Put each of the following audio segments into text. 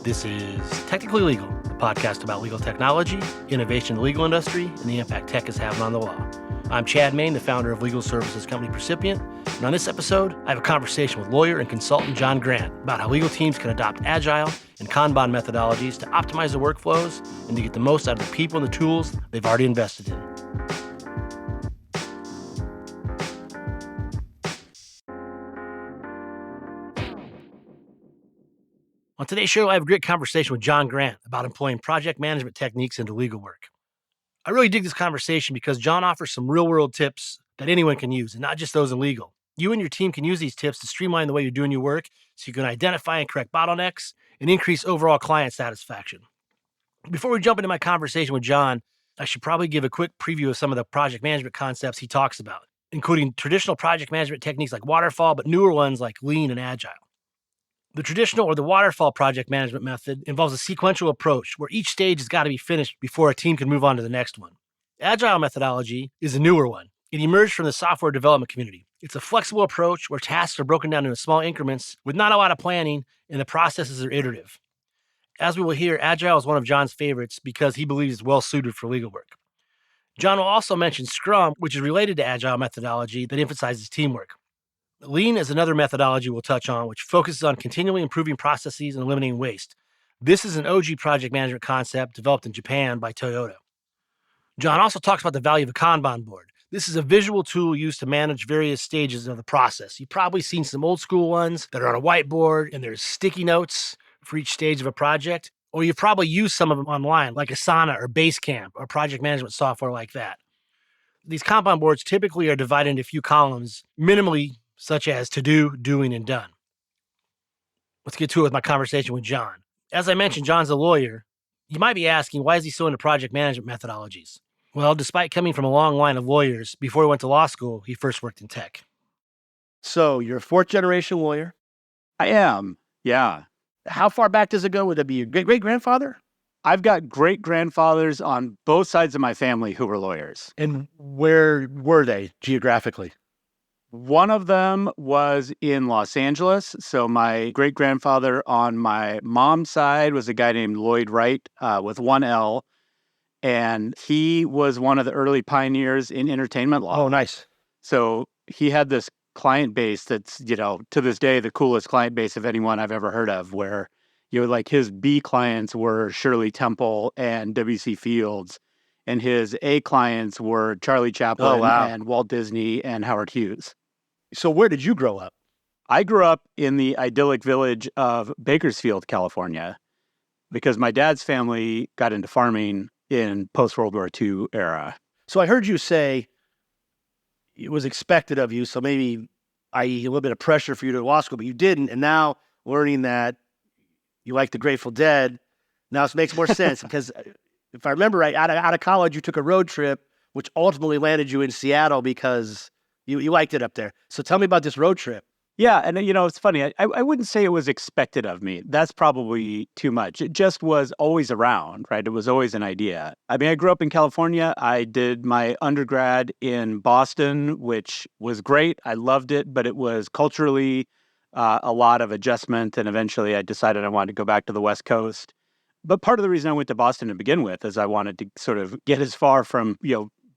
This is Technically Legal, a podcast about legal technology, innovation in the legal industry, and the impact tech is having on the law. I'm Chad Main, the founder of legal services company Percipient, and on this episode, I have a conversation with lawyer and consultant John Grant about how legal teams can adopt Agile and Kanban methodologies to optimize their workflows and to get the most out of the people and the tools they've already invested in. On today's show, I have a great conversation with John Grant about employing project management techniques into legal work. I really dig this conversation because John offers some real-world tips that anyone can use, and not just those in legal. You and your team can use these tips to streamline the way you're doing your work so you can identify and correct bottlenecks and increase overall client satisfaction. Before we jump into my conversation with John, I should probably give a quick preview of some of the project management concepts he talks about, including traditional project management techniques like waterfall, but newer ones like lean and agile. The traditional or the waterfall project management method involves a sequential approach where each stage has got to be finished before a team can move on to the next one. Agile methodology is a newer one. It emerged from the software development community. It's a flexible approach where tasks are broken down into small increments with not a lot of planning, and the processes are iterative. As we will hear, Agile is one of John's favorites because he believes it's well suited for legal work. John will also mention Scrum, which is related to Agile methodology that emphasizes teamwork. Lean is another methodology we'll touch on, which focuses on continually improving processes and eliminating waste. This is an OG project management concept developed in Japan by Toyota. John also talks about the value of a Kanban board. This is a visual tool used to manage various stages of the process. You've probably seen some old school ones that are on a whiteboard and there's sticky notes for each stage of a project, or you've probably used some of them online, like Asana or Basecamp or project management software like that. These Kanban boards typically are divided into a few columns, minimally such as to do, doing, and done. Let's get to it with my conversation with John. As I mentioned, John's a lawyer. You might be asking, why is he so into project management methodologies? Well, despite coming from a long line of lawyers, before he went to law school, he first worked in tech. So you're a fourth-generation lawyer? I am, yeah. How far back does it go? Would it be your great-great-grandfather? I've got great-grandfathers on both sides of my family who were lawyers. And where were they geographically? One of them was in Los Angeles. So my great-grandfather on my mom's side was a guy named Lloyd Wright with one L. And he was one of the early pioneers in entertainment law. Oh, nice. So he had this client base that's, to this day, the coolest client base of anyone I've ever heard of, where, like his B clients were Shirley Temple and W.C. Fields. And his A clients were Charlie Chaplin and Walt Disney and Howard Hughes. So where did you grow up? I grew up in the idyllic village of Bakersfield, California, because my dad's family got into farming in post-World War II era. So I heard you say it was expected of you, so maybe, i.e. a little bit of pressure for you to go to law school, but you didn't. And now learning that you like the Grateful Dead, now it makes more sense. Because if I remember right, out of college, you took a road trip, which ultimately landed you in Seattle because you liked it up there. So tell me about this road trip. Yeah, and it's funny. I wouldn't say it was expected of me. That's probably too much. It just was always around, right? It was always an idea. I mean, I grew up in California. I did my undergrad in Boston, which was great. I loved it, but it was culturally a lot of adjustment. And eventually I decided I wanted to go back to the West Coast. But part of the reason I went to Boston to begin with is I wanted to sort of get as far from,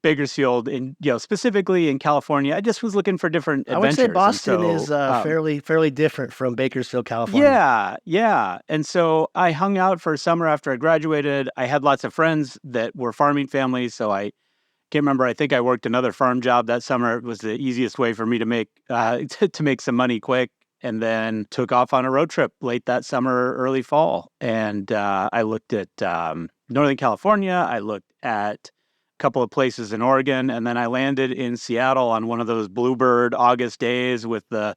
Bakersfield, in specifically in California. I just was looking for different adventures. I would say Boston is fairly different from Bakersfield, California. Yeah. And so I hung out for a summer after I graduated. I had lots of friends that were farming families, so I can't remember. I think I worked another farm job that summer. It was the easiest way for me to make to make some money quick. And then took off on a road trip late that summer, early fall. And I looked at Northern California. I looked at couple of places in Oregon, and then I landed in Seattle on one of those bluebird August days with the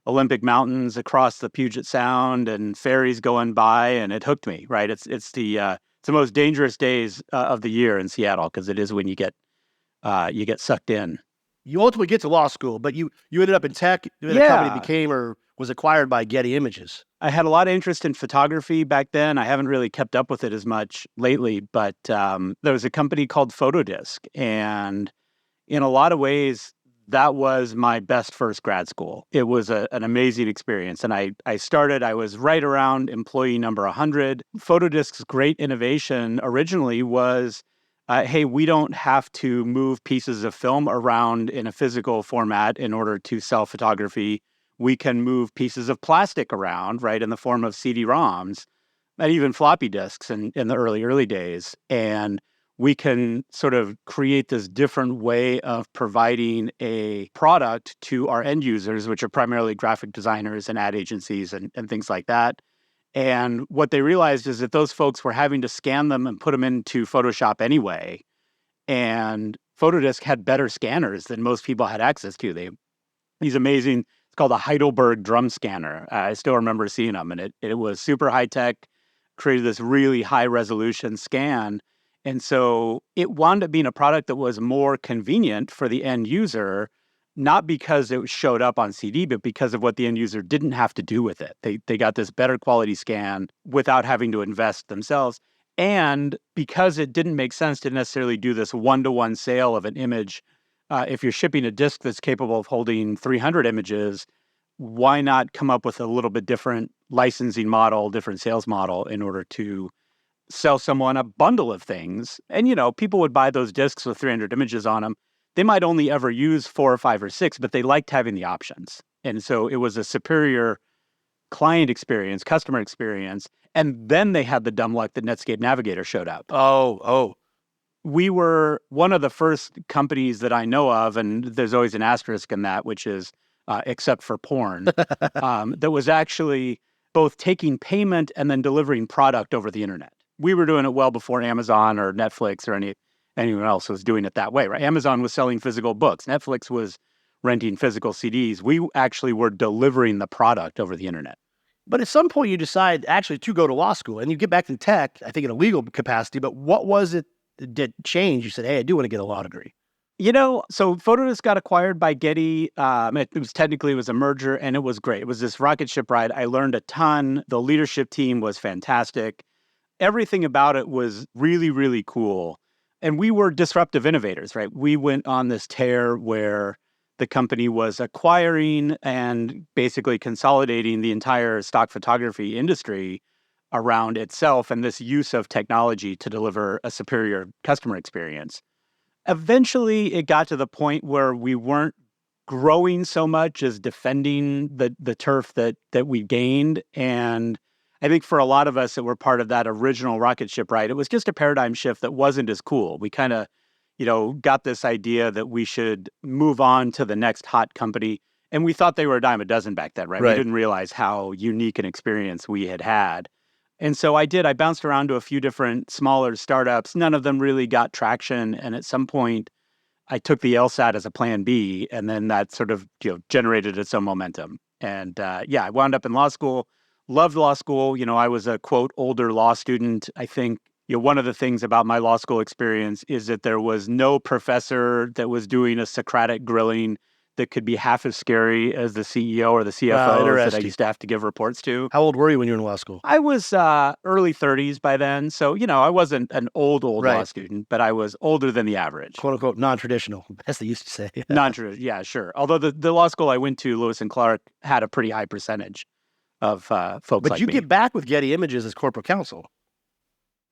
Olympic Mountains across the Puget Sound and ferries going by, and it hooked me, right? It's the most dangerous days of the year in Seattle because it is when you get sucked in. You ultimately get to law school, but you ended up in tech. The company became or was acquired by Getty Images. I had a lot of interest in photography back then. I haven't really kept up with it as much lately, but there was a company called Photodisc, and in a lot of ways, That was my best first grad school. It was an amazing experience. And I was right around employee number 100. Photodisk's great innovation originally was, hey, we don't have to move pieces of film around in a physical format in order to sell photography. We can move pieces of plastic around, right, in the form of CD-ROMs and even floppy disks in the early days. And we can sort of create this different way of providing a product to our end users, which are primarily graphic designers and ad agencies and things like that. And what they realized is that those folks were having to scan them and put them into Photoshop anyway. And Photodisk had better scanners than most people had access to. These amazing, it's called a Heidelberg drum scanner. I still remember seeing them, and it was super high tech, created this really high resolution scan. And so it wound up being a product that was more convenient for the end user, not because it showed up on CD, but because of what the end user didn't have to do with it. They got this better quality scan without having to invest themselves. And because it didn't make sense to necessarily do this one-to-one sale of an image, if you're shipping a disk that's capable of holding 300 images, why not come up with a little bit different licensing model, different sales model in order to sell someone a bundle of things? And, people would buy those disks with 300 images on them. They might only ever use 4 or 5 or 6, but they liked having the options. And so it was a superior client experience, customer experience. And then they had the dumb luck that Netscape Navigator showed up. Oh. We were one of the first companies that I know of, and there's always an asterisk in that, which is except for porn, that was actually both taking payment and then delivering product over the internet. We were doing it well before Amazon or Netflix or anyone else was doing it that way, right? Amazon was selling physical books. Netflix was renting physical CDs. We actually were delivering the product over the internet. But at some point you decide actually to go to law school and you get back to tech, I think in a legal capacity, but what was it that did change? You said, hey, I do want to get a law degree. So Photodisk got acquired by Getty. It was a merger, and it was great. It was this rocket ship ride. I learned a ton. The leadership team was fantastic. Everything about it was really, really cool. And we were disruptive innovators, right? We went on this tear where the company was acquiring and basically consolidating the entire stock photography industry around itself and this use of technology to deliver a superior customer experience. Eventually, it got to the point where we weren't growing so much as defending the turf that we gained. And I think for a lot of us that were part of that original rocket ship ride, it was just a paradigm shift that wasn't as cool. We kind of, got this idea that we should move on to the next hot company. And we thought they were a dime a dozen back then, right? We didn't realize how unique an experience we had. And so I bounced around to a few different smaller startups. None of them really got traction. And at some point, I took the LSAT as a plan B, and then that sort of generated its own momentum. And I wound up in law school, loved law school. I was a, quote, older law student. I think one of the things about my law school experience is that there was no professor that was doing a Socratic grilling that could be half as scary as the CEO or the CFO that I used to have to give reports to. How old were you when you were in law school? I was early 30s by then. So, I wasn't an old law student, but I was older than the average. Quote unquote, non-traditional, as they used to say. Non-traditional, yeah, sure. Although the law school I went to, Lewis and Clark, had a pretty high percentage of folks like me. But you get back with Getty Images as corporate counsel.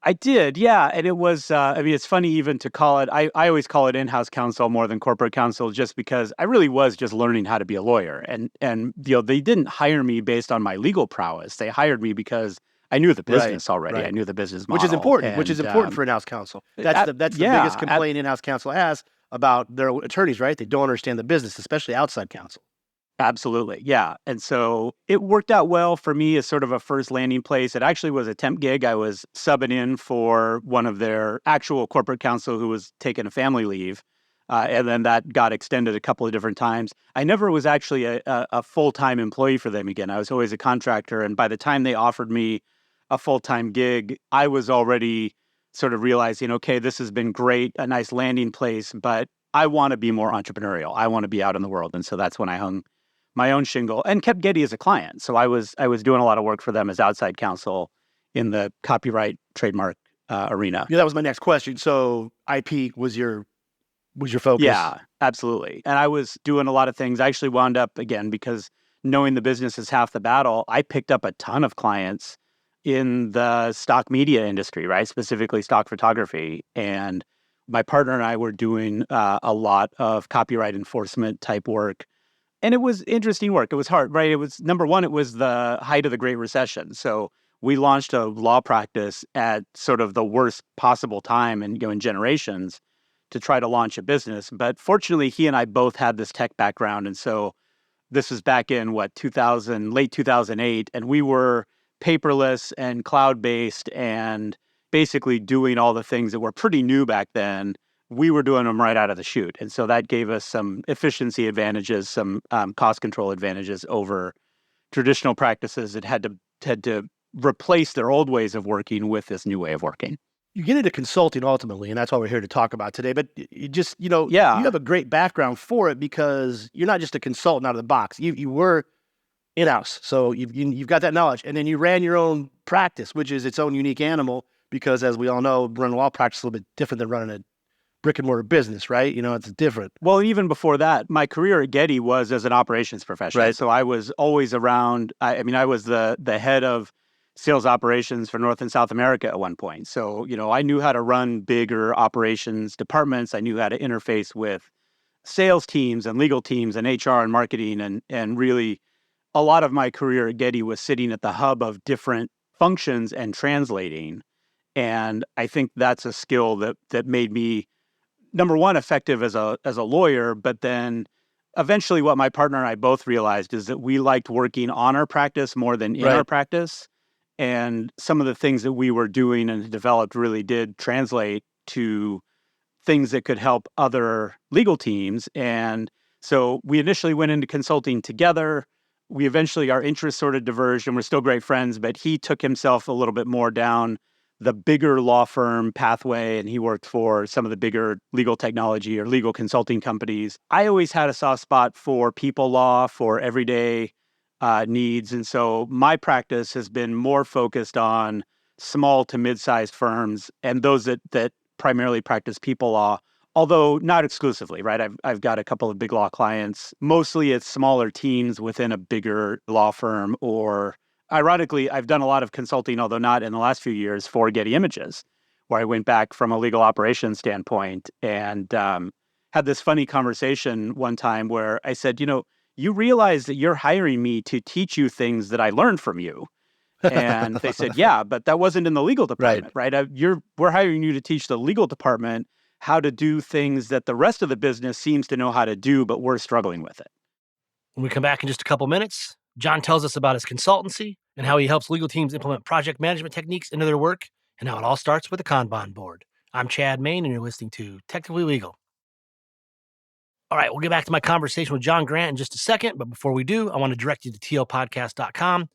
I did, yeah. And it was, it's funny even to call it, I always call it in-house counsel more than corporate counsel, just because I really was just learning how to be a lawyer. And they didn't hire me based on my legal prowess. They hired me because I knew the business already. I knew the business model. Which is important for in-house counsel. That's the biggest complaint in-house counsel has about their attorneys, right? They don't understand the business, especially outside counsel. Absolutely. Yeah. And so it worked out well for me as sort of a first landing place. It actually was a temp gig. I was subbing in for one of their actual corporate counsel who was taking a family leave. And then that got extended a couple of different times. I never was actually a full-time employee for them again. I was always a contractor. And by the time they offered me a full-time gig, I was already sort of realizing, okay, this has been great, a nice landing place, but I want to be more entrepreneurial. I want to be out in the world. And so that's when I hung my own shingle and kept Getty as a client. So I was doing a lot of work for them as outside counsel in the copyright trademark arena. Yeah, that was my next question. So IP was your was your focus. Yeah, absolutely. And I was doing a lot of things. I actually wound up, again, because knowing the business is half the battle, I picked up a ton of clients in the stock media industry, right? Specifically stock photography. And my partner and I were doing a lot of copyright enforcement type work. And it was interesting work. It was hard, right? It was, number one, it was the height of the Great Recession. So we launched a law practice at sort of the worst possible time in generations to try to launch a business. But fortunately, he and I both had this tech background. And so this was back in late 2008. And we were paperless and cloud-based and basically doing all the things that were pretty new back then. We were doing them right out of the chute. And so that gave us some efficiency advantages, some cost control advantages over traditional practices that had to replace their old ways of working with this new way of working. You get into consulting ultimately, and that's what we're here to talk about today. But you just, you Yeah. have a great background for it because you're not just a consultant out of the box. You were in-house, so you've got that knowledge, and then you ran your own practice, which is its own unique animal. Because as we all know, running a law practice is a little bit different than running a brick and mortar business, right? It's different. Well, even before that, my career at Getty was as an operations professional. Right. So I was always around. I was the head of sales operations for North and South America at one point. So, I knew how to run bigger operations departments. I knew how to interface with sales teams and legal teams and HR and marketing. And really, a lot of my career at Getty was sitting at the hub of different functions and translating. And I think that's a skill that made me, number one, effective as a lawyer, but then eventually what my partner and I both realized is that we liked working on our practice more than in Right. our practice. And some of the things that we were doing and developed really did translate to things that could help other legal teams. And so we initially went into consulting together. Our interests sort of diverged and we're still great friends, but he took himself a little bit more down the bigger law firm pathway, and he worked for some of the bigger legal technology or legal consulting companies. I always had a soft spot for people law, for everyday needs. And so my practice has been more focused on small to mid-sized firms and those that primarily practice people law, although not exclusively, right? I've got a couple of big law clients. Mostly it's smaller teams within a bigger law firm, or ironically, I've done a lot of consulting, although not in the last few years, for Getty Images, where I went back from a legal operations standpoint and had this funny conversation one time where I said, you realize that you're hiring me to teach you things that I learned from you. And they said, yeah, but that wasn't in the legal department, right? We're hiring you to teach the legal department how to do things that the rest of the business seems to know how to do, but we're struggling with it. When we come back in just a couple minutes, John tells us about his consultancy and how he helps legal teams implement project management techniques into their work, and how it all starts with a Kanban board. I'm Chad Main, and you're listening to Technically Legal. All right, we'll get back to my conversation with John Grant in just a second, but before we do, I want to direct you to tlpodcast.com.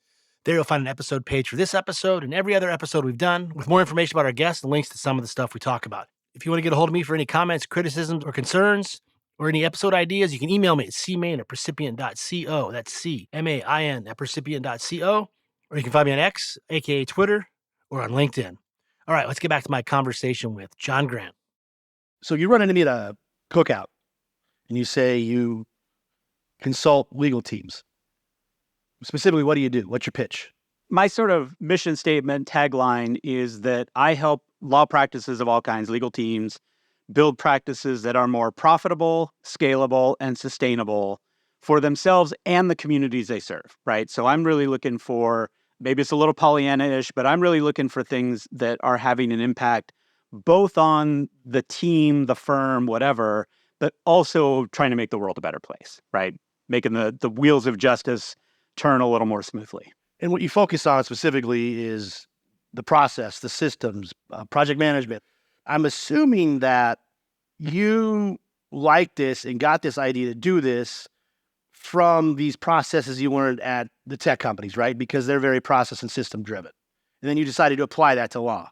There you'll find an episode page for this episode and every other episode we've done, with more information about our guests and links to some of the stuff we talk about. If you want to get a hold of me for any comments, criticisms, or concerns, or any episode ideas, you can email me at cmain@percipient.co. That's C-M-A-I-N @percipient.co. Or you can find me on X, aka Twitter, or on LinkedIn. All right, let's get back to my conversation with John Grant. So you run into me at a cookout, and you say you consult legal teams. Specifically, what do you do? What's your pitch? My sort of mission statement, tagline is that I help law practices of all kinds, legal teams, build practices that are more profitable, scalable, and sustainable for themselves and the communities they serve, right? So I'm really looking for, maybe it's a little Pollyanna-ish, but I'm really looking for things that are having an impact both on the team, the firm, whatever, but also trying to make the world a better place, right? Making the wheels of justice turn a little more smoothly. And what you focus on specifically is the process, the systems, project management. I'm assuming that you like this and got this idea to do this from these processes you learned at the tech companies, right? Because they're very process and system driven. And then you decided to apply that to law.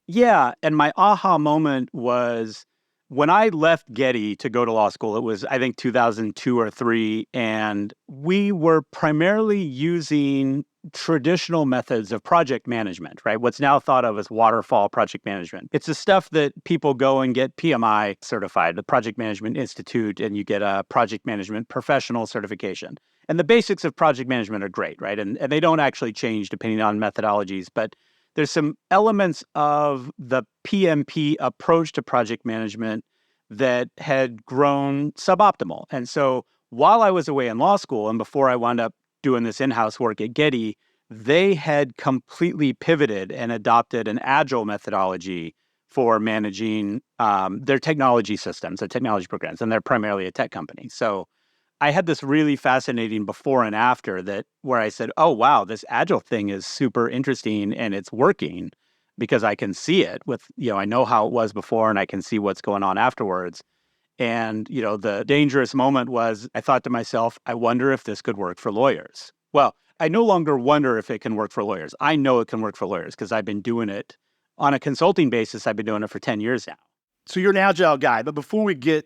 Yeah. And my aha moment was when I left Getty to go to law school. It was, I think, 2002 or 3. And we were primarily using traditional methods of project management, right? What's now thought of as waterfall project management. It's the stuff that people go and get PMI certified, the Project Management Institute, and you get a project management professional certification. And the basics of project management are great, right? And they don't actually change depending on methodologies, but there's some elements of the PMP approach to project management that had grown suboptimal. And so while I was away in law school and before I wound up doing this in-house work at Getty, they had completely pivoted and adopted an agile methodology for managing their technology systems, their technology programs, and they're primarily a tech company. So I had this really fascinating before and after that where I said, oh, wow, this agile thing is super interesting and it's working because I can see it with, I know how it was before and I can see what's going on afterwards. And, the dangerous moment was I thought to myself, I wonder if this could work for lawyers. Well, I no longer wonder if it can work for lawyers. I know it can work for lawyers because I've been doing it on a consulting basis. I've been doing it for 10 years now. So you're an agile guy, but before we get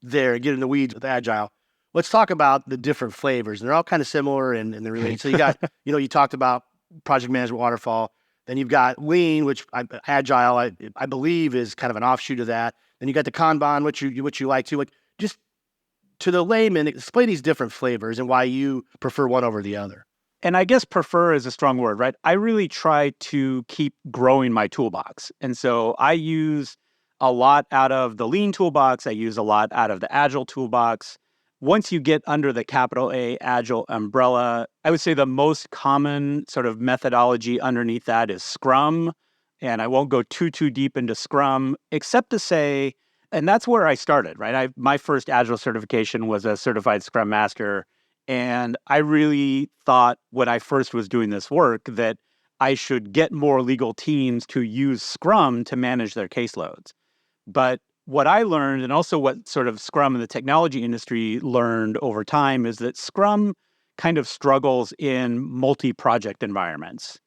there and get in the weeds with agile, let's talk about the different flavors. They're all kind of similar and they're related. So you got, you talked about project management waterfall. Then you've got lean, which agile, I believe, is kind of an offshoot of that. Then you got the Kanban, which you like too. Like, just to the layman, explain these different flavors and why you prefer one over the other. And I guess prefer is a strong word, right? I really try to keep growing my toolbox. And so I use a lot out of the lean toolbox. I use a lot out of the agile toolbox. Once you get under the capital A Agile umbrella, I would say the most common sort of methodology underneath that is Scrum. And I won't go too deep into Scrum, except to say, and that's where I started, right? My first Agile certification was a certified Scrum Master. And I really thought when I first was doing this work that I should get more legal teams to use Scrum to manage their caseloads. But what I learned, and also what sort of Scrum and the technology industry learned over time, is that Scrum kind of struggles in multi-project environments.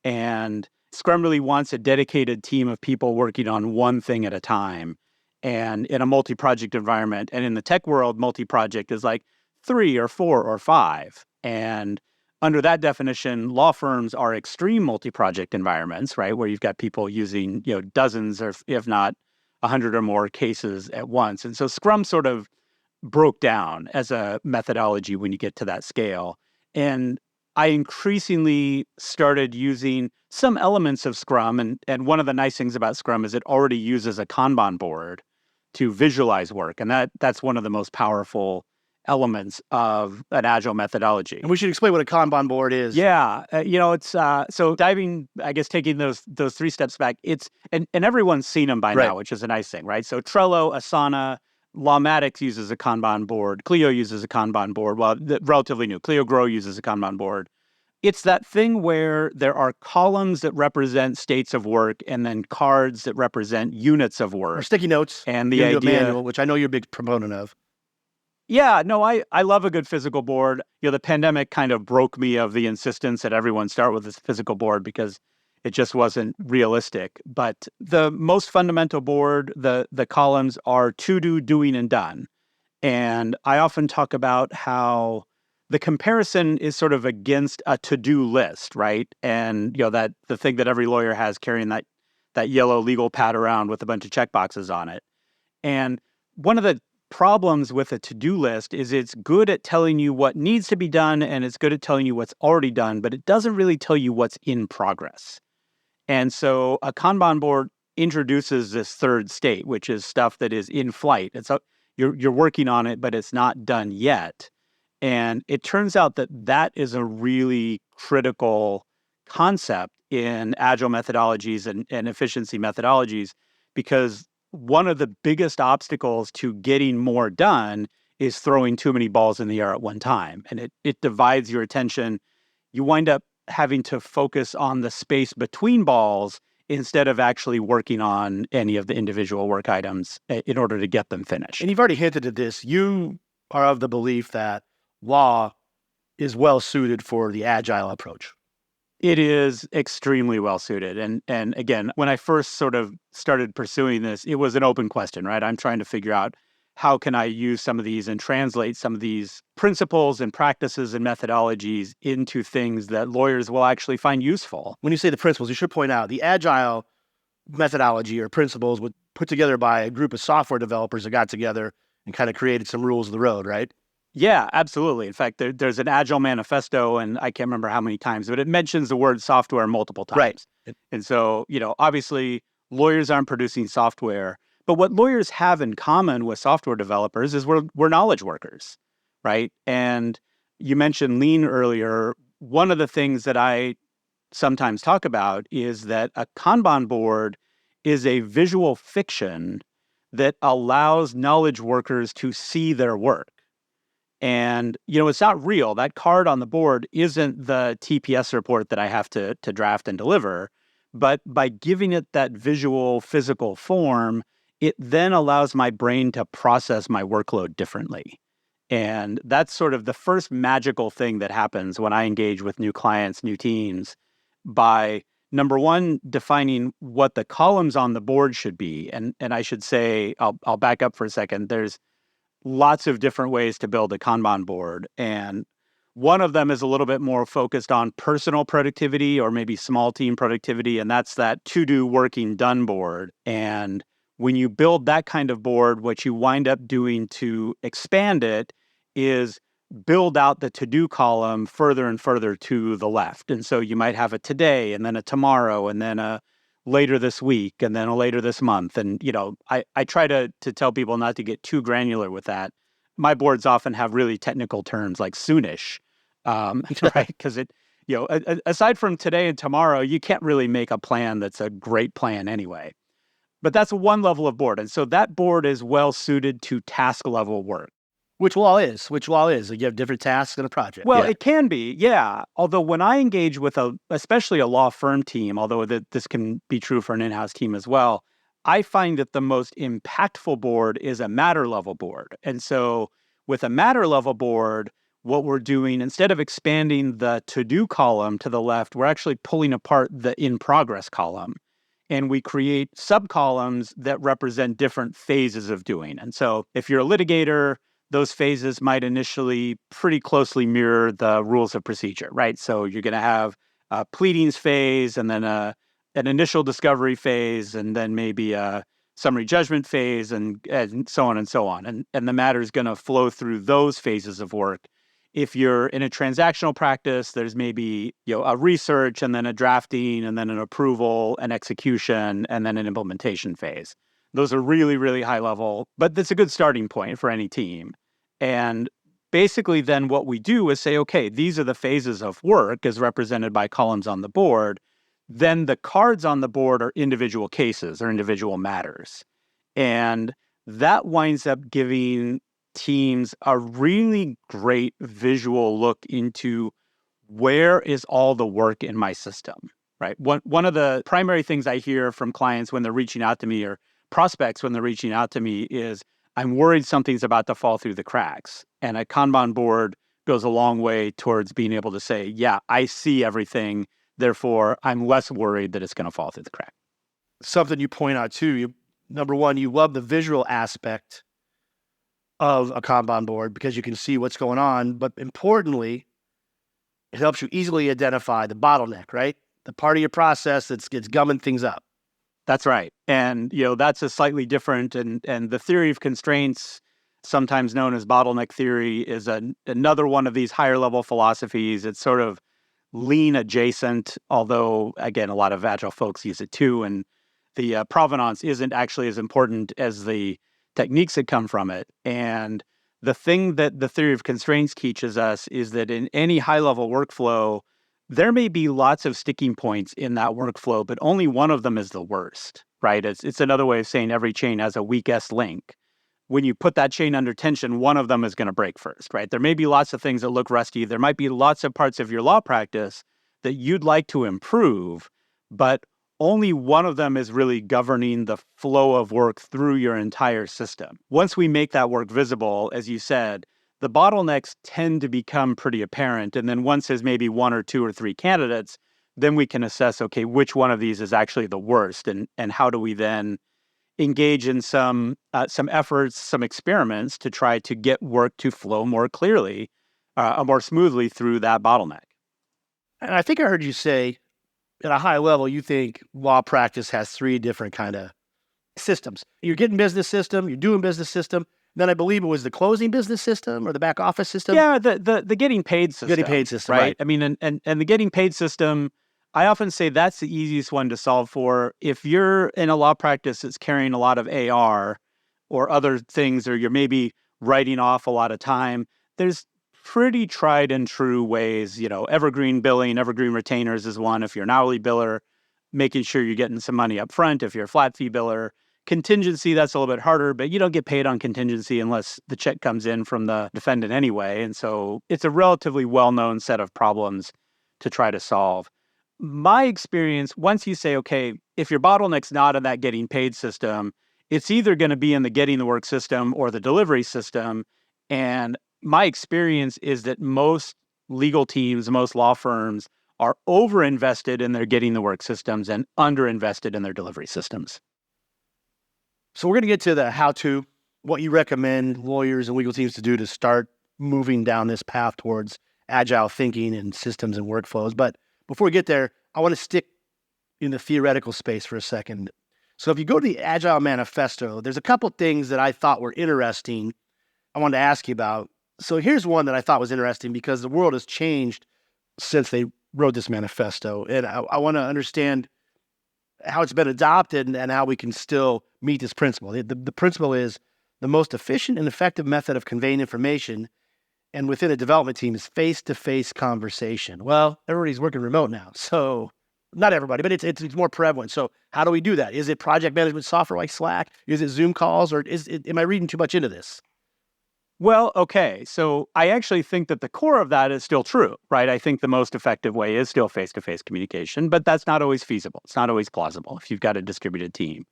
And Scrum really wants a dedicated team of people working on one thing at a time. And in a multi-project environment, and in the tech world, multi-project is like 3 or 4 or 5. And under that definition, law firms are extreme multi-project environments, right? Where you've got people using, dozens or if not 100 or more cases at once. And so Scrum sort of broke down as a methodology when you get to that scale. And I increasingly started using some elements of Scrum. And one of the nice things about Scrum is it already uses a Kanban board to visualize work. And that's one of the most powerful elements of an agile methodology. And we should explain what a Kanban board is. Yeah, it's so diving, I guess, taking those 3 steps back. It's and everyone's seen them by now, which is a nice thing, right? So Trello, Asana, Lawmatics uses a Kanban board. Clio uses a Kanban board. Well, relatively new. Clio Grow uses a Kanban board. It's that thing where there are columns that represent states of work and then cards that represent units of work. Or sticky notes. And the idea, manual, which I know you're a big proponent of. Yeah, no, I love a good physical board. The pandemic kind of broke me of the insistence that everyone start with this physical board because it just wasn't realistic. But the most fundamental board, the columns are to do, doing, and done. And I often talk about how the comparison is sort of against a to-do list, right? And that the thing that every lawyer has carrying that yellow legal pad around with a bunch of checkboxes on it. And one of the problems with a to-do list is it's good at telling you what needs to be done and it's good at telling you what's already done, but it doesn't really tell you what's in progress. And so a Kanban board introduces this third state, which is stuff that is in flight. It's you're working on it, but it's not done yet. And it turns out that is a really critical concept in agile methodologies and efficiency methodologies, because one of the biggest obstacles to getting more done is throwing too many balls in the air at one time. And it divides your attention. You wind up having to focus on the space between balls instead of actually working on any of the individual work items in order to get them finished. And you've already hinted at this. You are of the belief that law is well suited for the agile approach. It is extremely well suited. And again, when I first sort of started pursuing this, it was an open question, right? I'm trying to figure out how can I use some of these and translate some of these principles and practices and methodologies into things that lawyers will actually find useful. When you say the principles, you should point out the Agile methodology or principles was put together by a group of software developers that got together and kind of created some rules of the road, right? Yeah, absolutely. In fact, there's an Agile manifesto, and I can't remember how many times, but it mentions the word software multiple times. Right. And so, obviously, lawyers aren't producing software, but what lawyers have in common with software developers is we're knowledge workers, right? And you mentioned lean earlier. One of the things that I sometimes talk about is that a Kanban board is a visual fiction that allows knowledge workers to see their work. And, it's not real. That card on the board isn't the TPS report that I have to draft and deliver. But by giving it that visual, physical form, it then allows my brain to process my workload differently. And that's sort of the first magical thing that happens when I engage with new clients, new teams, by number one, defining what the columns on the board should be. And I should say, I'll back up for a second. There's lots of different ways to build a Kanban board. And one of them is a little bit more focused on personal productivity or maybe small team productivity. And that's that to-do working done board. And when you build that kind of board, what you wind up doing to expand it is build out the to-do column further and further to the left. And so you might have a today and then a tomorrow and then a later this week and then a later this month. And, I try to tell people not to get too granular with that. My boards often have really technical terms like soonish, right? Because aside from today and tomorrow, you can't really make a plan that's a great plan anyway. But that's one level of board. And so that board is well suited to task level work. Which law is. You have different tasks in a project. Well, It can be, yeah. Although when I engage with especially a law firm team, although this can be true for an in-house team as well, I find that the most impactful board is a matter level board. And so with a matter level board, what we're doing, instead of expanding the to-do column to the left, we're actually pulling apart the in-progress column. And we create subcolumns that represent different phases of doing. And so if you're a litigator, those phases might initially pretty closely mirror the rules of procedure, right? So you're going to have a pleadings phase and then an initial discovery phase and then maybe a summary judgment phase and so on and so on. And the matter is going to flow through those phases of work. If you're in a transactional practice, there's maybe a research and then a drafting and then an approval, an execution, and then an implementation phase. Those are really, really high level, but that's a good starting point for any team. And basically then what we do is say, okay, these are the phases of work as represented by columns on the board. Then the cards on the board are individual cases or individual matters. And that winds up giving teams a really great visual look into where is all the work in my system, right? One of the primary things I hear from clients when they're reaching out to me or prospects when they're reaching out to me is, I'm worried something's about to fall through the cracks. And a Kanban board goes a long way towards being able to say, yeah, I see everything. Therefore, I'm less worried that it's going to fall through the crack. Something you point out too, number one, you love the visual aspect of a Kanban board because you can see what's going on. But importantly, it helps you easily identify the bottleneck, right? The part of your process that's gumming things up. That's right. And, that's a slightly different, and the theory of constraints, sometimes known as bottleneck theory, is another one of these higher level philosophies. It's sort of lean adjacent, although, again, a lot of Agile folks use it too. And the provenance isn't actually as important as the techniques that come from it. And the thing that the theory of constraints teaches us is that in any high level workflow, there may be lots of sticking points in that workflow, but only one of them is the worst, right? It's another way of saying every chain has a weakest link. When you put that chain under tension, one of them is going to break first, right? There may be lots of things that look rusty. There might be lots of parts of your law practice that you'd like to improve, but only one of them is really governing the flow of work through your entire system. Once we make that work visible, as you said, the bottlenecks tend to become pretty apparent. And then once there's maybe one or two or three candidates, then we can assess, okay, which one of these is actually the worst? And how do we then engage in some efforts, some experiments to try to get work to flow more clearly, more smoothly through that bottleneck. And I think I heard you say, at a high level, you think law practice has three different kind of systems. You're getting business system, you're doing business system. Then I believe it was the closing business system or the back office system. Yeah, the getting paid system. Getting paid system, right? I mean, and the getting paid system, I often say that's the easiest one to solve for. If you're in a law practice that's carrying a lot of AR or other things, or you're maybe writing off a lot of time, there's pretty tried and true ways, evergreen billing, evergreen retainers is one. If you're an hourly biller, making sure you're getting some money up front. If you're a flat fee biller, contingency, that's a little bit harder, but you don't get paid on contingency unless the check comes in from the defendant anyway. And so it's a relatively well-known set of problems to try to solve. My experience, once you say, okay, if your bottleneck's not in that getting paid system, it's either going to be in the getting the work system or the delivery system. And my experience is that most legal teams, most law firms are over-invested in their getting the work systems and under-invested in their delivery systems. So we're going to get to the how-to, what you recommend lawyers and legal teams to do to start moving down this path towards agile thinking and systems and workflows. But before we get there, I want to stick in the theoretical space for a second. So if you go to the Agile Manifesto, there's a couple things that I thought were interesting I wanted to ask you about. So here's one that I thought was interesting because the world has changed since they wrote this manifesto. And I want to understand how it's been adopted and how we can still meet this principle. The principle is the most efficient and effective method of conveying information and within a development team is face-to-face conversation. Well, everybody's working remote now, so not everybody, but it's more prevalent. So how do we do that? Is it project management software like Slack? Is it Zoom calls? Or am I reading too much into this? Well, okay. So I actually think that the core of that is still true, right? I think the most effective way is still face-to-face communication, but that's not always feasible. It's not always plausible if you've got a distributed team.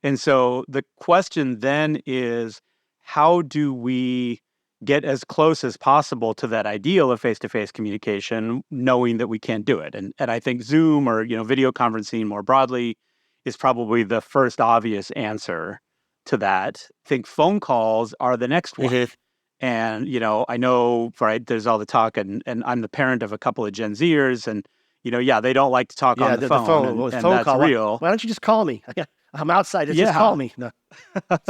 And so the question then is, how do we get as close as possible to that ideal of face-to-face communication, knowing that we can't do it? And I think Zoom or video conferencing more broadly is probably the first obvious answer to that. I think phone calls are the next one. Mm-hmm. And, I know, right, there's all the talk, and I'm the parent of a couple of Gen Zers, and, they don't like to talk on the phone, and phone that's call. real. Why don't you just call me? I'm outside. Just call me. No.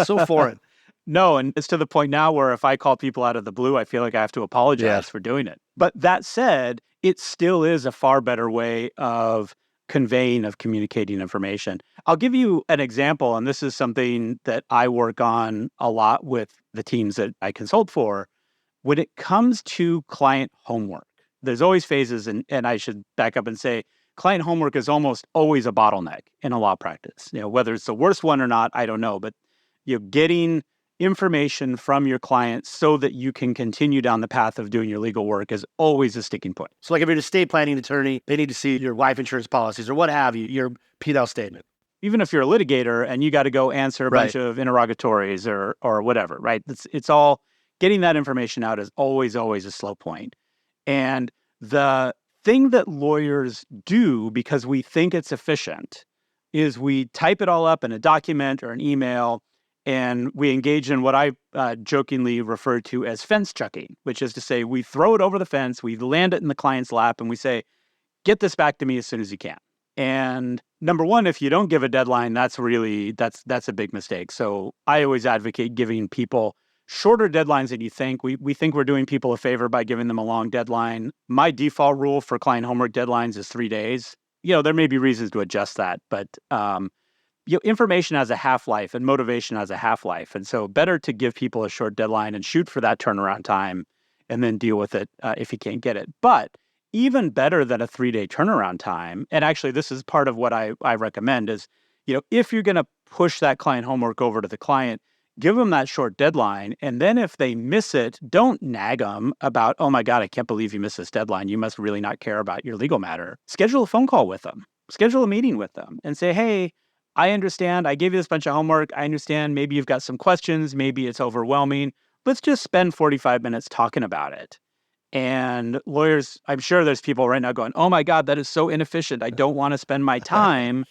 So foreign. No, and it's to the point now where if I call people out of the blue, I feel like I have to apologize for doing it. But that said, it still is a far better way of communicating information. I'll give you an example, and this is something that I work on a lot with the teams that I consult for. When it comes to client homework, there's always phases, and I should back up and say, client homework is almost always a bottleneck in a law practice. Whether it's the worst one or not, I don't know, but getting information from your clients so that you can continue down the path of doing your legal work is always a sticking point. So like if you're an estate planning attorney, they need to see your life insurance policies or what have you, your P&L statement. Even if you're a litigator and you got to go answer a bunch of interrogatories or whatever, right? It's all, getting that information out is always a slow point. And the thing that lawyers do, because we think it's efficient, is we type it all up in a document or an email, and we engage in what I jokingly refer to as fence chucking, which is to say we throw it over the fence, we land it in the client's lap, and we say, get this back to me as soon as you can. And number one, if you don't give a deadline, that's a big mistake. So I always advocate giving people shorter deadlines than you think. We think we're doing people a favor by giving them a long deadline. My default rule for client homework deadlines is 3 days. There may be reasons to adjust that, but information has a half-life and motivation has a half-life. And so better to give people a short deadline and shoot for that turnaround time and then deal with it if you can't get it. But even better than a 3-day turnaround time, and actually this is part of what I recommend is, if you're going to push that client homework over to the client, give them that short deadline. And then if they miss it, don't nag them about, oh my God, I can't believe you missed this deadline. You must really not care about your legal matter. Schedule a phone call with them. Schedule a meeting with them and say, hey, I understand. I gave you this bunch of homework. I understand maybe you've got some questions. Maybe it's overwhelming. Let's just spend 45 minutes talking about it. And lawyers, I'm sure there's people right now going, oh my God, that is so inefficient. I don't want to spend my time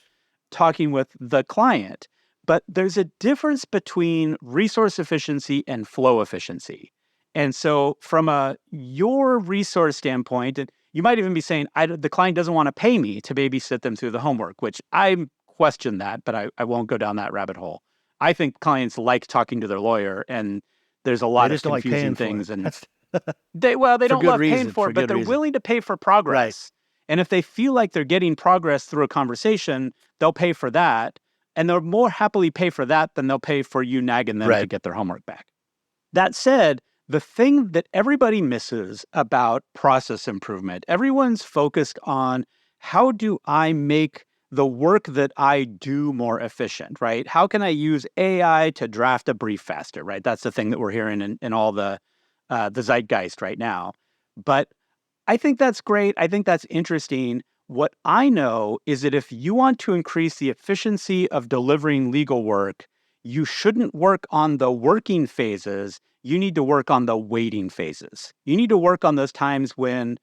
talking with the client. But there's a difference between resource efficiency and flow efficiency. And so from your resource standpoint, and you might even be saying, the client doesn't want to pay me to babysit them through the homework, which I question that, but I won't go down that rabbit hole. I think clients like talking to their lawyer, and there's a lot of just don't like confusing paying for things. it. And That's they for don't good love paying reason. for For it, but good they're reason. willing to pay for progress. And if they feel like they're getting progress through a conversation, they'll pay for that. And they'll more happily pay for that than they'll pay for you nagging them to get their homework back. That said, the thing that everybody misses about process improvement, everyone's focused on how do I make the work that I do more efficient, right? How can I use AI to draft a brief faster, right? That's the thing that we're hearing in all the zeitgeist right now. But I think that's great. I think that's interesting. What I know is that if you want to increase the efficiency of delivering legal work, you shouldn't work on the working phases. You need to work on the waiting phases. You need to work on those times and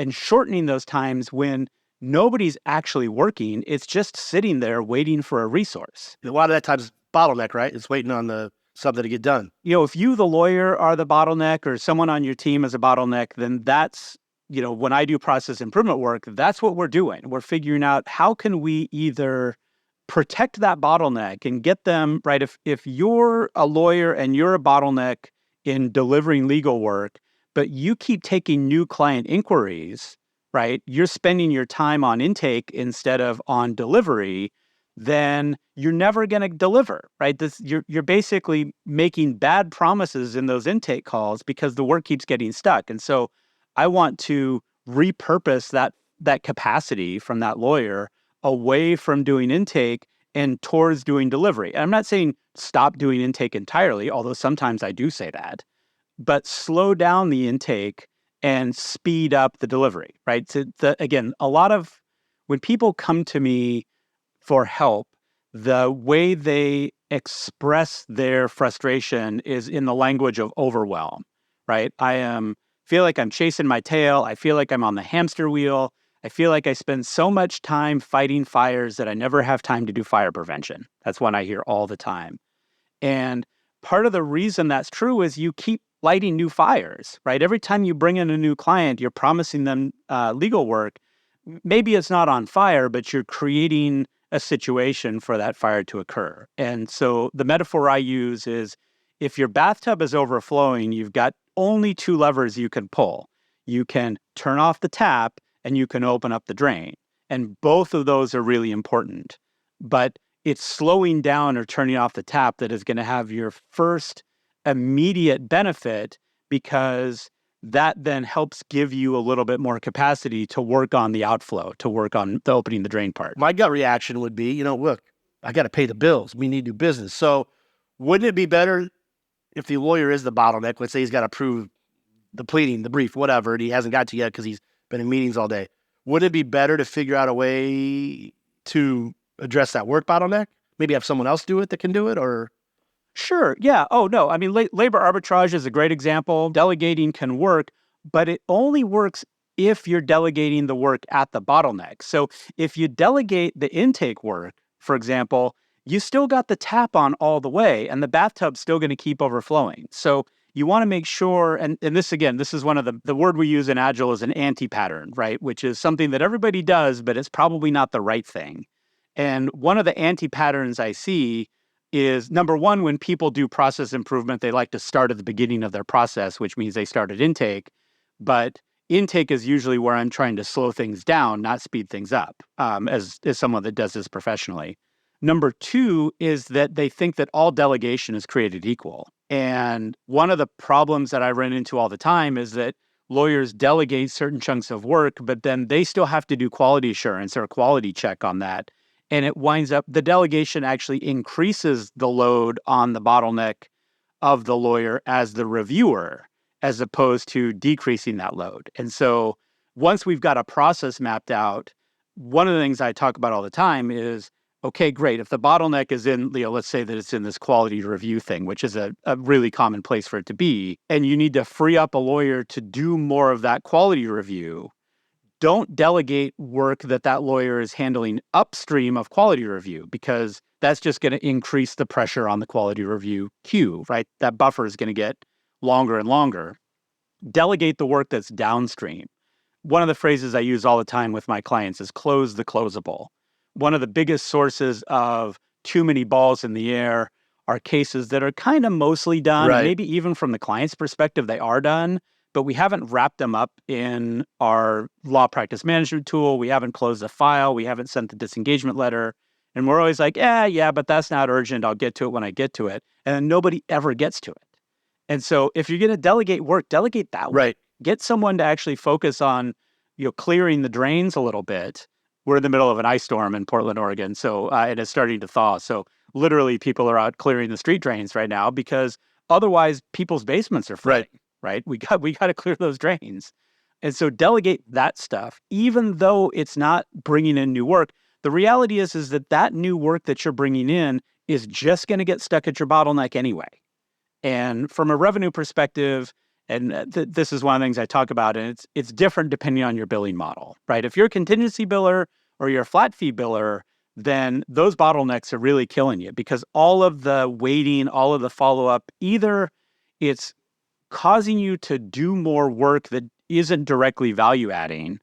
shortening those times when nobody's actually working. It's just sitting there waiting for a resource. A lot of that time's bottleneck, right? It's waiting on something to get done. If you, the lawyer, are the bottleneck or someone on your team is a bottleneck, then that's, when I do process improvement work, that's what we're doing. We're figuring out how can we either protect that bottleneck and get them, right? If you're a lawyer and you're a bottleneck in delivering legal work, but you keep taking new client inquiries, right? You're spending your time on intake instead of on delivery, then you're never going to deliver, right? You're basically making bad promises in those intake calls because the work keeps getting stuck. And so I want to repurpose that capacity from that lawyer away from doing intake and towards doing delivery. And I'm not saying stop doing intake entirely, although sometimes I do say that, but slow down the intake and speed up the delivery, right? So again, a lot of when people come to me for help, the way they express their frustration is in the language of overwhelm, right? Feel like I'm chasing my tail. I feel like I'm on the hamster wheel. I feel like I spend so much time fighting fires that I never have time to do fire prevention. That's one I hear all the time. And part of the reason that's true is you keep lighting new fires, right? Every time you bring in a new client, you're promising them legal work. Maybe it's not on fire, but you're creating a situation for that fire to occur. And so the metaphor I use is if your bathtub is overflowing, you've got only two levers you can pull. You can turn off the tap and you can open up the drain. And both of those are really important. But it's slowing down or turning off the tap that is going to have your first immediate benefit, because that then helps give you a little bit more capacity to work on the outflow, to work on the opening the drain part. My gut reaction would be, look, I got to pay the bills. We need to do business. So wouldn't it be better if the lawyer is the bottleneck? Let's say he's got to prove the pleading, the brief, whatever, and he hasn't got to yet because he's been in meetings all day. Wouldn't it be better to figure out a way to address that work bottleneck? Maybe have someone else do it that can do it, or... Sure. Yeah. Oh, no. I mean, labor arbitrage is a great example. Delegating can work, but it only works if you're delegating the work at the bottleneck. So if you delegate the intake work, for example, you still got the tap on all the way and the bathtub's still going to keep overflowing. So you want to make sure, and this is one of the word we use in Agile is an anti-pattern, right? Which is something that everybody does, but it's probably not the right thing. And one of the anti-patterns I see is, number one, when people do process improvement, they like to start at the beginning of their process, which means they start at intake. But intake is usually where I'm trying to slow things down, not speed things up, as someone that does this professionally. Number two is that they think that all delegation is created equal. And one of the problems that I run into all the time is that lawyers delegate certain chunks of work, but then they still have to do quality assurance or a quality check on that. And it winds up, the delegation actually increases the load on the bottleneck of the lawyer as the reviewer, as opposed to decreasing that load. And so once we've got a process mapped out, one of the things I talk about all the time is, okay, great. If the bottleneck is in, let's say that it's in this quality review thing, which is a really common place for it to be, and you need to free up a lawyer to do more of that quality review, don't delegate work that lawyer is handling upstream of quality review, because that's just going to increase the pressure on the quality review queue, right? That buffer is going to get longer and longer. Delegate the work that's downstream. One of the phrases I use all the time with my clients is close the closable. One of the biggest sources of too many balls in the air are cases that are kind of mostly done, and Right. maybe even from the client's perspective, they are done, but we haven't wrapped them up in our law practice management tool. We haven't closed the file. We haven't sent the disengagement letter. And we're always like, yeah, but that's not urgent. I'll get to it when I get to it. And then nobody ever gets to it. And so if you're going to delegate work, delegate that work. Right. Get someone to actually focus on, clearing the drains a little bit. We're in the middle of an ice storm in Portland, Oregon, so and it's starting to thaw. So literally, people are out clearing the street drains right now, because otherwise, people's basements are flooding. Right? We got to clear those drains, and so delegate that stuff, even though it's not bringing in new work. The reality is that new work that you're bringing in is just going to get stuck at your bottleneck anyway. And from a revenue perspective, and this is one of the things I talk about, and it's different depending on your billing model, right? If you're a contingency biller or you're a flat fee biller, then those bottlenecks are really killing you, because all of the waiting, all of the follow-up, either it's causing you to do more work that isn't directly value adding,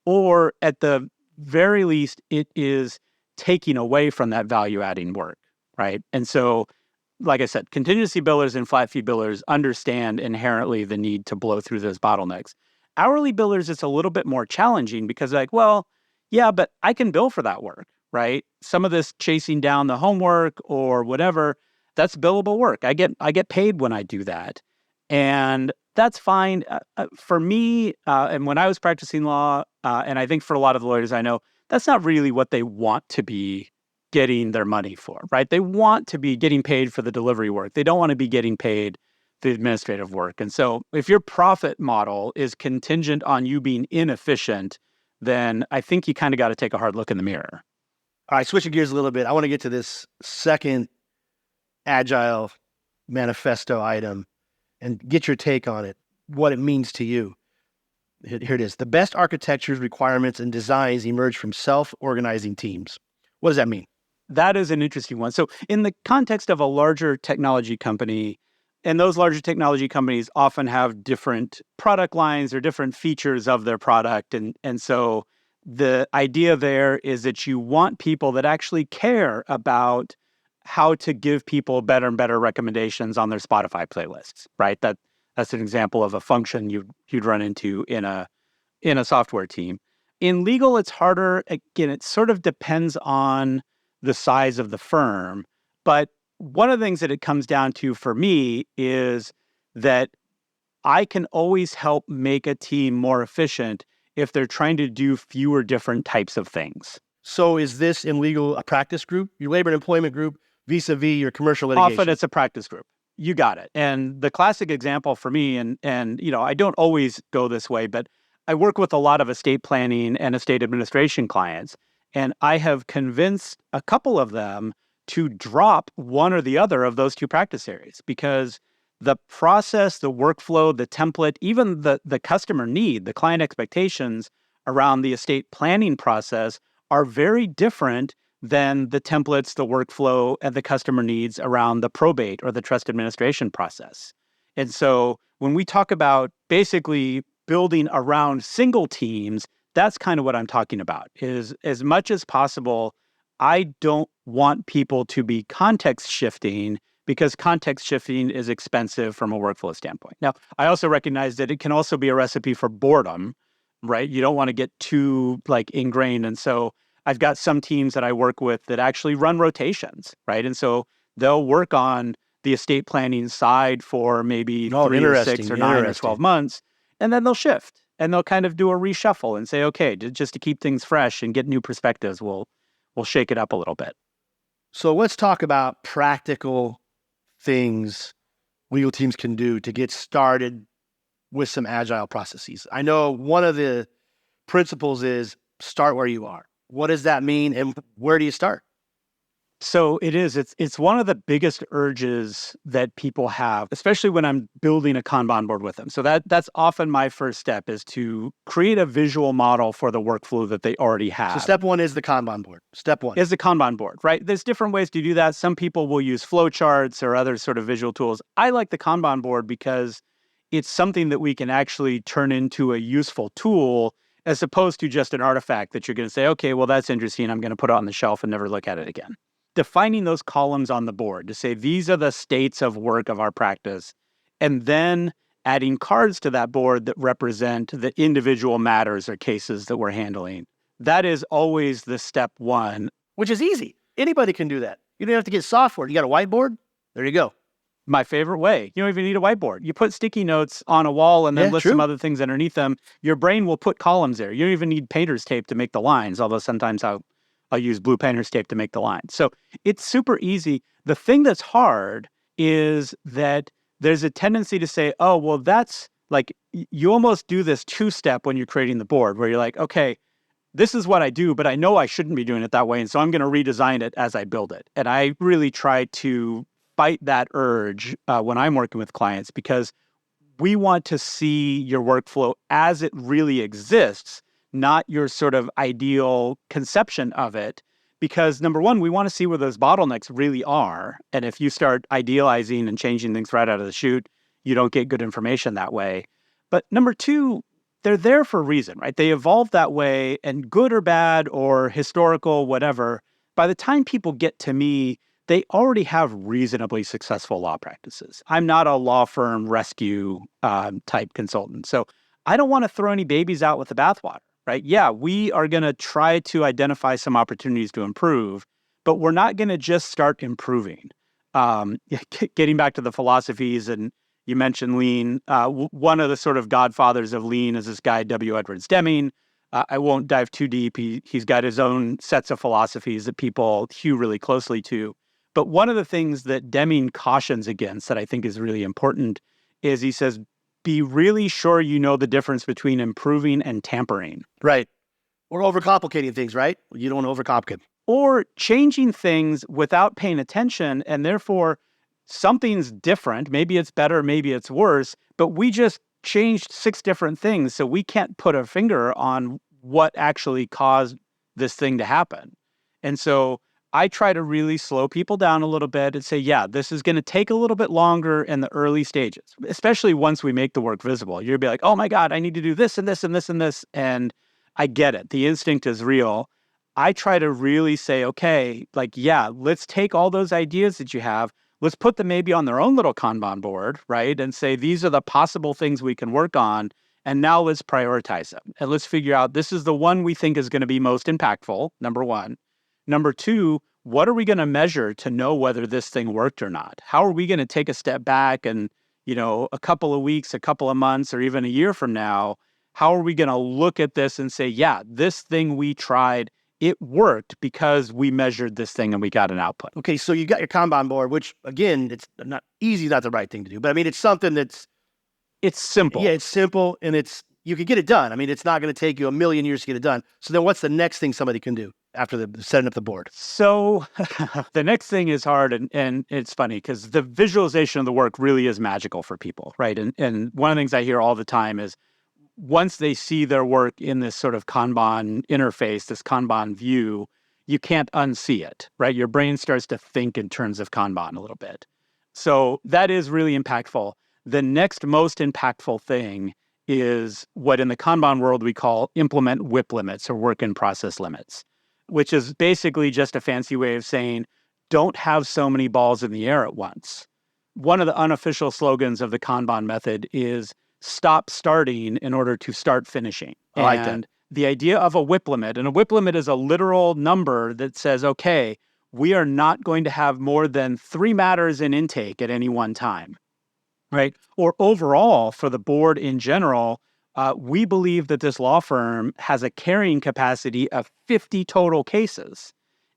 or at the very least, it is taking away from that value adding work, right? And so, like I said, contingency billers and flat fee billers understand inherently the need to blow through those bottlenecks. Hourly billers, it's a little bit more challenging, because well, yeah, but I can bill for that work, right? Some of this chasing down the homework or whatever, that's billable work. I get paid when I do that. And that's fine. For me, and when I was practicing law, and I think for a lot of the lawyers I know, that's not really what they want to be getting their money for, right? They want to be getting paid for the delivery work. They don't want to be getting paid the administrative work. And so if your profit model is contingent on you being inefficient, then I think you kind of got to take a hard look in the mirror. All right, switching gears a little bit. I want to get to this second Agile manifesto item and get your take on it, what it means to you. Here it is. The best architectures, requirements, and designs emerge from self-organizing teams. What does that mean? That is an interesting one. So in the context of a larger technology company, and those larger technology companies often have different product lines or different features of their product. And so the idea there is that you want people that actually care about how to give people better and better recommendations on their Spotify playlists, right? That's an example of a function you'd run into in a software team. In legal, it's harder. Again, it sort of depends on the size of the firm. But one of the things that it comes down to for me is that I can always help make a team more efficient if they're trying to do fewer different types of things. So is this in legal a practice group, your labor and employment group, vis-a-vis your commercial litigation? Often it's a practice group. You got it. And the classic example for me, and I don't always go this way, but I work with a lot of estate planning and estate administration clients, and I have convinced a couple of them to drop one or the other of those two practice areas, because the process, the workflow, the template, even the customer need, the client expectations around the estate planning process are very different than the templates, the workflow, and the customer needs around the probate or the trust administration process. And so when we talk about basically building around single teams, that's kind of what I'm talking about, is as much as possible, I don't want people to be context shifting, because context shifting is expensive from a workflow standpoint. Now, I also recognize that it can also be a recipe for boredom, right? You don't want to get too ingrained. And so I've got some teams that I work with that actually run rotations, right? And so they'll work on the estate planning side for maybe 3 or 6 or 9 or 12 months, and then they'll shift and they'll kind of do a reshuffle and say, okay, just to keep things fresh and get new perspectives, we'll shake it up a little bit. So let's talk about practical things legal teams can do to get started with some agile processes. I know one of the principles is start where you are. What does that mean, and where do you start? So it is. It's one of the biggest urges that people have, especially when I'm building a Kanban board with them. So that's often my first step, is to create a visual model for the workflow that they already have. So step one is the Kanban board. Step one is the Kanban board, right? There's different ways to do that. Some people will use flowcharts or other sort of visual tools. I like the Kanban board because it's something that we can actually turn into a useful tool, as opposed to just an artifact that you're going to say, okay, well, that's interesting. I'm going to put it on the shelf and never look at it again. Defining those columns on the board to say, these are the states of work of our practice, and then adding cards to that board that represent the individual matters or cases that we're handling. That is always the step one. Which is easy. Anybody can do that. You don't have to get software. You got a whiteboard? There you go. My favorite way. You don't even need a whiteboard. You put sticky notes on a wall and then list some other things underneath them. Your brain will put columns there. You don't even need painter's tape to make the lines, although sometimes I'll use blue painter's tape to make the lines. So it's super easy. The thing that's hard is that there's a tendency to say, oh, well, that's like, you almost do this two-step when you're creating the board, where you're like, okay, this is what I do, but I know I shouldn't be doing it that way. And so I'm going to redesign it as I build it. And I really try to fight that urge when I'm working with clients, because we want to see your workflow as it really exists, not your sort of ideal conception of it. Because number one, we want to see where those bottlenecks really are. And if you start idealizing and changing things right out of the chute, you don't get good information that way. But number two, they're there for a reason, right? They evolved that way, and good or bad or historical, whatever, by the time people get to me, they already have reasonably successful law practices. I'm not a law firm rescue type consultant. So I don't want to throw any babies out with the bathwater, right? Yeah, we are going to try to identify some opportunities to improve, but we're not going to just start improving. Getting back to the philosophies, and you mentioned lean. One of the sort of godfathers of lean is this guy, W. Edwards Deming. I won't dive too deep. He's got his own sets of philosophies that people hew really closely to. But one of the things that Deming cautions against that I think is really important is he says, be really sure you know the difference between improving and tampering. Right. Or overcomplicating things, right? You don't want to overcomplicate. Or changing things without paying attention, and therefore something's different. Maybe it's better, maybe it's worse, but we just changed 6 different things, so we can't put a finger on what actually caused this thing to happen. And so I try to really slow people down a little bit and say, yeah, this is going to take a little bit longer in the early stages, especially once we make the work visible. You'll be like, oh my God, I need to do this and this and this and this. And I get it. The instinct is real. I try to really say, okay, like, yeah, let's take all those ideas that you have. Let's put them maybe on their own little Kanban board, right? And say, these are the possible things we can work on. And now let's prioritize them. And let's figure out, this is the one we think is going to be most impactful, number one. Number two, what are we going to measure to know whether this thing worked or not? How are we going to take a step back and, a couple of weeks, a couple of months, or even a year from now, how are we going to look at this and say, yeah, this thing we tried, it worked because we measured this thing and we got an output. Okay, so you got your Kanban board, which again, it's not easy, not the right thing to do, but I mean, it's something that's... It's simple. Yeah, it's simple, and you can get it done. I mean, it's not going to take you a million years to get it done. So then what's the next thing somebody can do after the setting up the board? So the next thing is hard, and it's funny because the visualization of the work really is magical for people, right? And one of the things I hear all the time is, once they see their work in this sort of Kanban interface, this Kanban view, you can't unsee it, right? Your brain starts to think in terms of Kanban a little bit. So that is really impactful. The next most impactful thing is what in the Kanban world we call implement WIP limits, or work in process limits, which is basically just a fancy way of saying, don't have so many balls in the air at once. One of the unofficial slogans of the Kanban method is stop starting in order to start finishing. I like that. The idea of a WIP limit, and a WIP limit is a literal number that says, okay, we are not going to have more than 3 matters in intake at any one time, right? Or overall, for the board in general, we believe that this law firm has a carrying capacity of 50 total cases.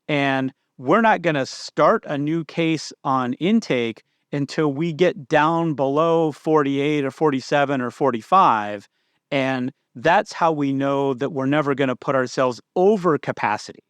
And we're not going to start a new case on intake until we get down below 48 or 47 or 45. And that's how we know that we're never going to put ourselves over capacity,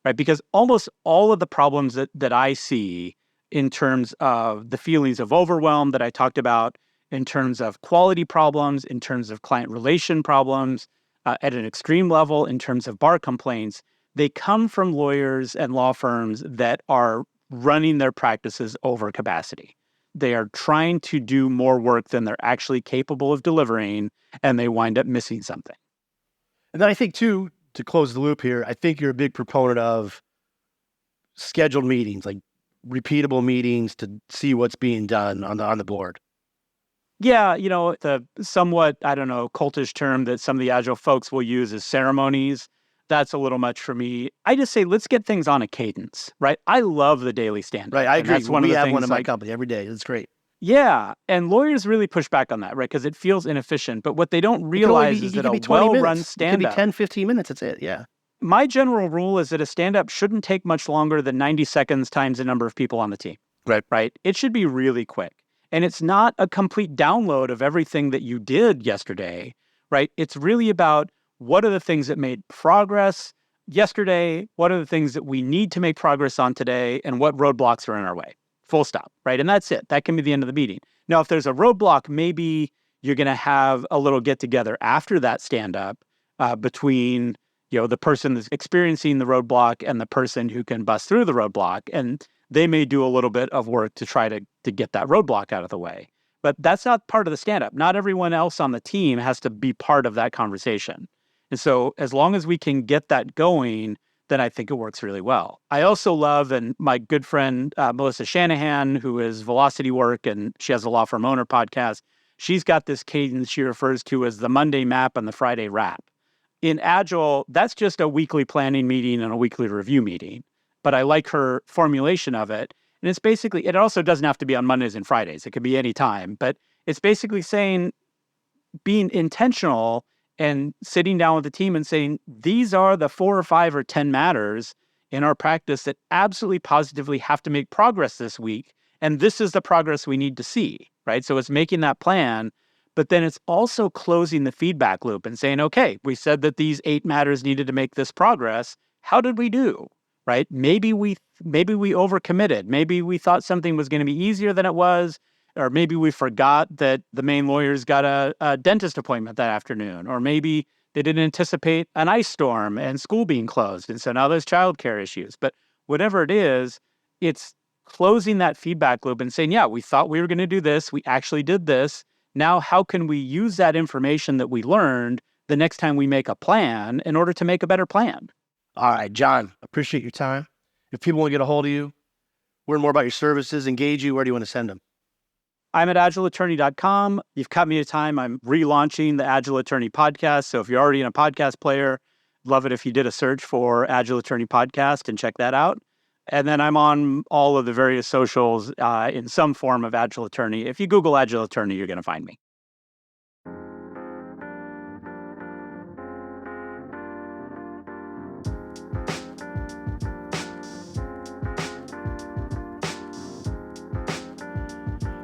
right? Because almost all of the problems that I see in terms of the feelings of overwhelm that I talked about, in terms of quality problems, in terms of client relation problems, at an extreme level, in terms of bar complaints, they come from lawyers and law firms that are running their practices over capacity. They are trying to do more work than they're actually capable of delivering, and they wind up missing something. And then I think, too, to close the loop here, I think you're a big proponent of scheduled meetings, like repeatable meetings to see what's being done on the board. Yeah, the somewhat, cultish term that some of the Agile folks will use is ceremonies. That's a little much for me. I just say, let's get things on a cadence, right? I love the daily stand-up. Right, I agree. That's one we of the have things, one in my company every day. It's great. Yeah, and lawyers really push back on that, right? Because it feels inefficient. But what they don't realize is that a well-run stand-up... It could be 10, 15 minutes, that's it, yeah. My general rule is that a stand-up shouldn't take much longer than 90 seconds times the number of people on the team. Right? It should be really quick. And it's not a complete download of everything that you did yesterday, right? It's really about what are the things that made progress yesterday, what are the things that we need to make progress on today, and what roadblocks are in our way. Full stop, right? And that's it. That can be the end of the meeting. Now, if there's a roadblock, maybe you're going to have a little get-together after that stand-up between the person that's experiencing the roadblock and the person who can bust through the roadblock. And they may do a little bit of work to try to get that roadblock out of the way. But that's not part of the stand-up. Not everyone else on the team has to be part of that conversation. And so as long as we can get that going, then I think it works really well. I also love, and my good friend, Melissa Shanahan, who is Velocity Work, and she has a Law Firm Owner podcast, she's got this cadence she refers to as the Monday map and the Friday wrap. In Agile, that's just a weekly planning meeting and a weekly review meeting. But I like her formulation of it. And it's basically, it also doesn't have to be on Mondays and Fridays. It could be any time. But it's basically saying, being intentional and sitting down with the team and saying, these are the 4 or 5 or 10 matters in our practice that absolutely positively have to make progress this week. And this is the progress we need to see, right? So it's making that plan. But then it's also closing the feedback loop and saying, okay, we said that these 8 matters needed to make this progress. How did we do? Right? Maybe we overcommitted. Maybe we thought something was going to be easier than it was. Or maybe we forgot that the main lawyer's got a dentist appointment that afternoon. Or maybe they didn't anticipate an ice storm and school being closed. And so now there's childcare issues. But whatever it is, it's closing that feedback loop and saying, yeah, we thought we were going to do this. We actually did this. Now, how can we use that information that we learned the next time we make a plan in order to make a better plan? All right, John, appreciate your time. If people want to get a hold of you, learn more about your services, engage you, where do you want to send them? I'm at agileattorney.com. You've cut me a time. I'm relaunching the Agile Attorney podcast. So if you're already in a podcast player, love it if you did a search for Agile Attorney podcast and check that out. And then I'm on all of the various socials in some form of Agile Attorney. If you Google Agile Attorney, you're going to find me.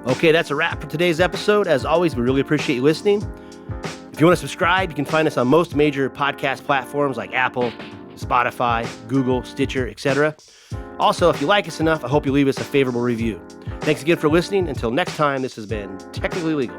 Okay, that's a wrap for today's episode. As always, we really appreciate you listening. If you want to subscribe, you can find us on most major podcast platforms like Apple, Spotify, Google, Stitcher, etc. Also, if you like us enough, I hope you leave us a favorable review. Thanks again for listening. Until next time, this has been Technically Legal.